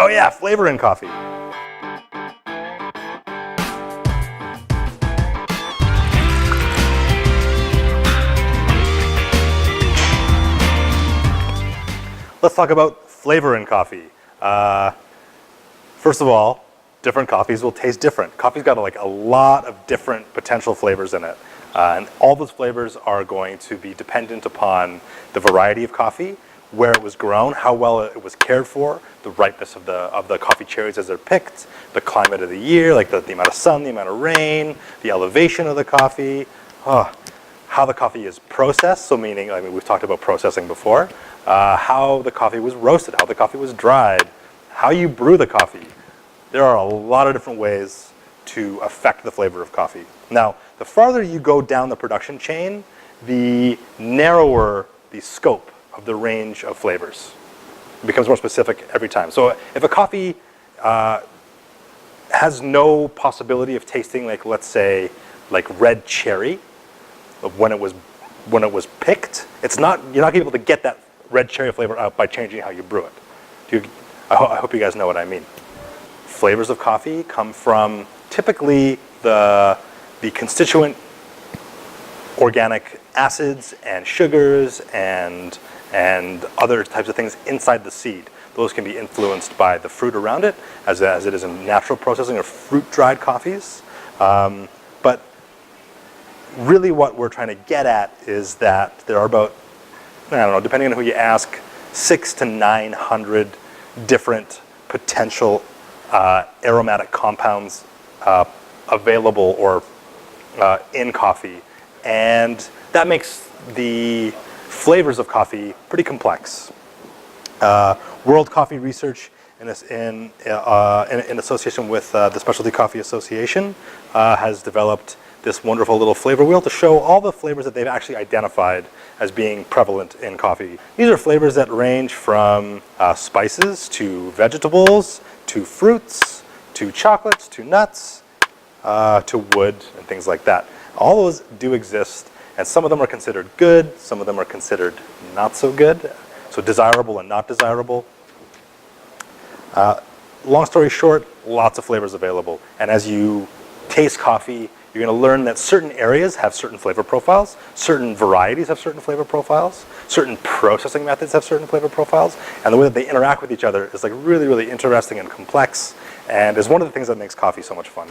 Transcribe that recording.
Oh yeah, flavor in coffee. Let's talk about flavor in coffee. First of all, different coffees will taste different. Coffee's got like a lot of different potential flavors in it. And all those flavors are going to be dependent upon the variety of coffee, where it was grown, how well it was cared for, the ripeness of the coffee cherries as they're picked, the climate of the year, like the amount of sun, the amount of rain, the elevation of the coffee, how the coffee is processed, so meaning, I mean, we've talked about processing before, how the coffee was roasted, how the coffee was dried, how you brew the coffee. There are a lot of different ways to affect the flavor of coffee. Now, the farther you go down the production chain, the narrower the scope of the range of flavors. It becomes more specific every time. So if a coffee has no possibility of tasting like, let's say, like red cherry when it was picked, you're not going to be able to get that red cherry flavor out by changing how you brew it. I hope you guys know what I mean. Flavors of coffee come from typically the constituent organic acids and sugars and other types of things inside the seed. Those can be influenced by the fruit around it, as it is in natural processing or fruit-dried coffees. But really what we're trying to get at is that there are about, I don't know, depending on who you ask, 600 to 900 different potential aromatic compounds available or in coffee. And that makes the flavors of coffee pretty complex. World Coffee Research, in association with the Specialty Coffee Association, has developed this wonderful little flavor wheel to show all the flavors that they've actually identified as being prevalent in coffee. These are flavors that range from spices to vegetables to fruits to chocolates to nuts to wood and things like that. All those do exist, and some of them are considered good, some of them are considered not so good, so desirable and not desirable. Long story short, lots of flavors available, and as you taste coffee, you're going to learn that certain areas have certain flavor profiles, certain varieties have certain flavor profiles, certain processing methods have certain flavor profiles, and the way that they interact with each other is like really, really interesting and complex, and is one of the things that makes coffee so much fun.